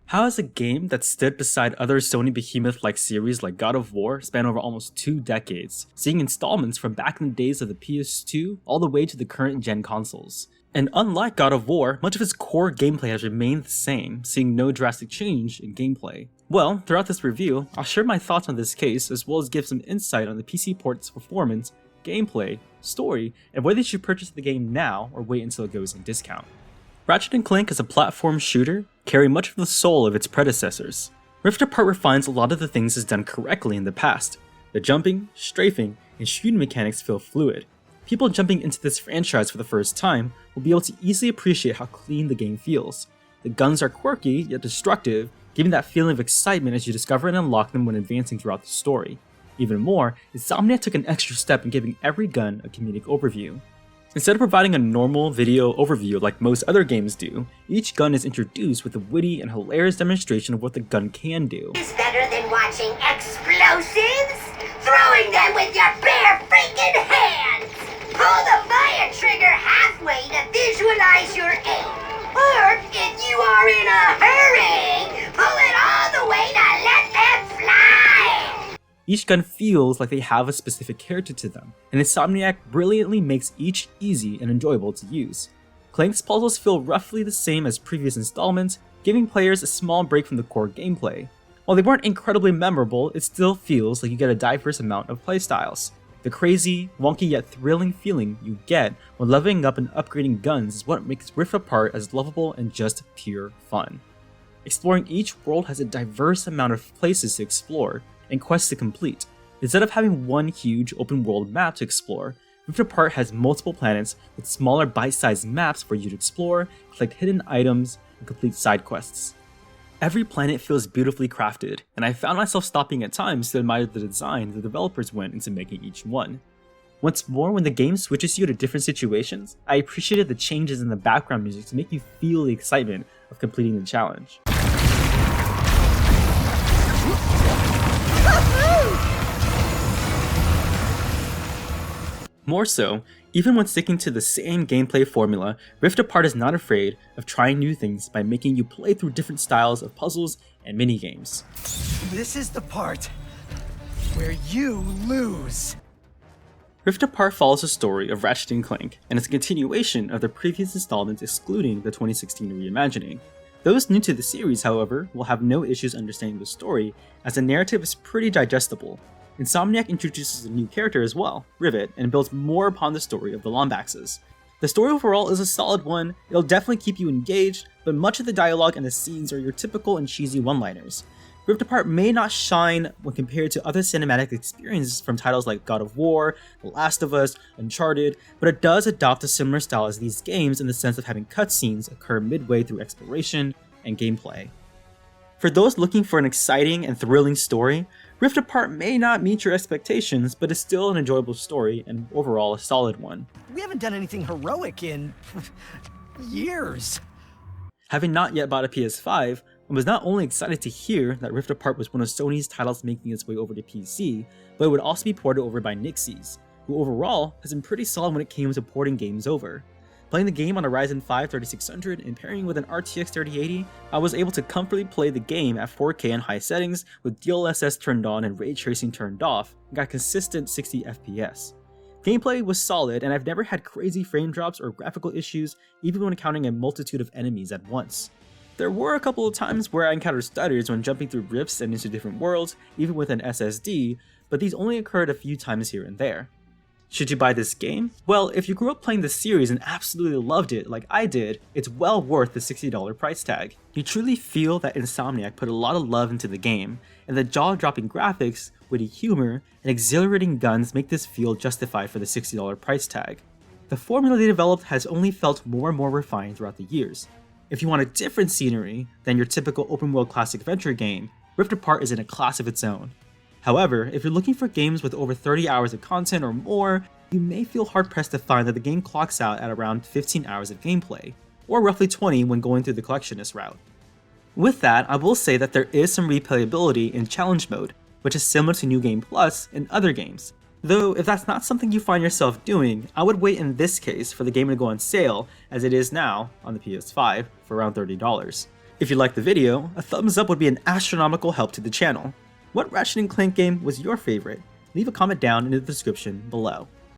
How has a game that stood beside other Sony behemoth-like series like God of War span over almost 2 decades, seeing installments from back in the days of the PS2 all the way to the current gen consoles? And unlike God of War, much of its core gameplay has remained the same, seeing no drastic change in gameplay. Well, throughout this review, I'll share my thoughts on this case as well as give some insight on the PC port's performance, gameplay, story, and whether you should purchase the game now or wait until it goes on discount. Ratchet Clank is a platform shooter, carrying much of the soul of its predecessors. Rift Apart refines a lot of the things it's done correctly in the past. The jumping, strafing, and shooting mechanics feel fluid. People jumping into this franchise for the first time will be able to easily appreciate how clean the game feels. The guns are quirky, yet destructive, giving that feeling of excitement as you discover and unlock them when advancing throughout the story. Even more, Insomniac took an extra step in giving every gun a comedic overview. Instead of providing a normal video overview like most other games do, each gun is introduced with a witty and hilarious demonstration of what the gun can do. It's better than watching explosives? Throwing them with your bare freaking hands! Pull the fire trigger halfway to visualize your aim. Or, if you are in a hurry, pull it all the way to let them fly! Each gun feels like they have a specific character to them, and Insomniac brilliantly makes each easy and enjoyable to use. Clank's puzzles feel roughly the same as previous installments, giving players a small break from the core gameplay. While they weren't incredibly memorable, it still feels like you get a diverse amount of playstyles. The crazy, wonky yet thrilling feeling you get when leveling up and upgrading guns is what makes Rift Apart as lovable and just pure fun. Exploring each world has a diverse amount of places to explore and quests to complete. Instead of having one huge open world map to explore, Rift Apart has multiple planets with smaller bite-sized maps for you to explore, collect hidden items, and complete side quests. Every planet feels beautifully crafted, and I found myself stopping at times to admire the design the developers went into making each one. What's more, when the game switches you to different situations, I appreciated the changes in the background music to make you feel the excitement of completing the challenge. More so, even when sticking to the same gameplay formula, Rift Apart is not afraid of trying new things by making you play through different styles of puzzles and minigames. This is the part where you lose. Rift Apart follows the story of Ratchet Clank, and it's a continuation of the previous installments excluding the 2016 reimagining. Those new to the series, however, will have no issues understanding the story, as the narrative is pretty digestible. Insomniac introduces a new character as well, Rivet, and builds more upon the story of the Lombaxes. The story overall is a solid one, it'll definitely keep you engaged, but much of the dialogue and the scenes are your typical and cheesy one-liners. Rift Apart may not shine when compared to other cinematic experiences from titles like God of War, The Last of Us, Uncharted, but it does adopt a similar style as these games in the sense of having cutscenes occur midway through exploration and gameplay. For those looking for an exciting and thrilling story, Rift Apart may not meet your expectations, but is still an enjoyable story and overall a solid one. We haven't done anything heroic in years. Having not yet bought a PS5, I was not only excited to hear that Rift Apart was one of Sony's titles making its way over to PC, but it would also be ported over by Nixxes, who overall has been pretty solid when it came to porting games over. Playing the game on a Ryzen 5 3600 and pairing with an RTX 3080, I was able to comfortably play the game at 4K in high settings with DLSS turned on and ray tracing turned off, and got consistent 60 FPS. Gameplay was solid, and I've never had crazy frame drops or graphical issues even when encountering a multitude of enemies at once. There were a couple of times where I encountered stutters when jumping through rifts and into different worlds, even with an SSD, but these only occurred a few times here and there. Should you buy this game? Well, if you grew up playing the series and absolutely loved it like I did, it's well worth the $60 price tag. You truly feel that Insomniac put a lot of love into the game, and the jaw-dropping graphics, witty humor, and exhilarating guns make this feel justified for the $60 price tag. The formula they developed has only felt more and more refined throughout the years. If you want a different scenery than your typical open-world classic adventure game, Rift Apart is in a class of its own. However, if you're looking for games with over 30 hours of content or more, you may feel hard-pressed to find that the game clocks out at around 15 hours of gameplay, or roughly 20 when going through the collectionist route. With that, I will say that there is some replayability in challenge mode, which is similar to New Game Plus in other games. Though, if that's not something you find yourself doing, I would wait in this case for the game to go on sale, as it is now on the PS5 for around $30. If you liked the video, a thumbs up would be an astronomical help to the channel. What Ratchet & Clank game was your favorite? Leave a comment down in the description below.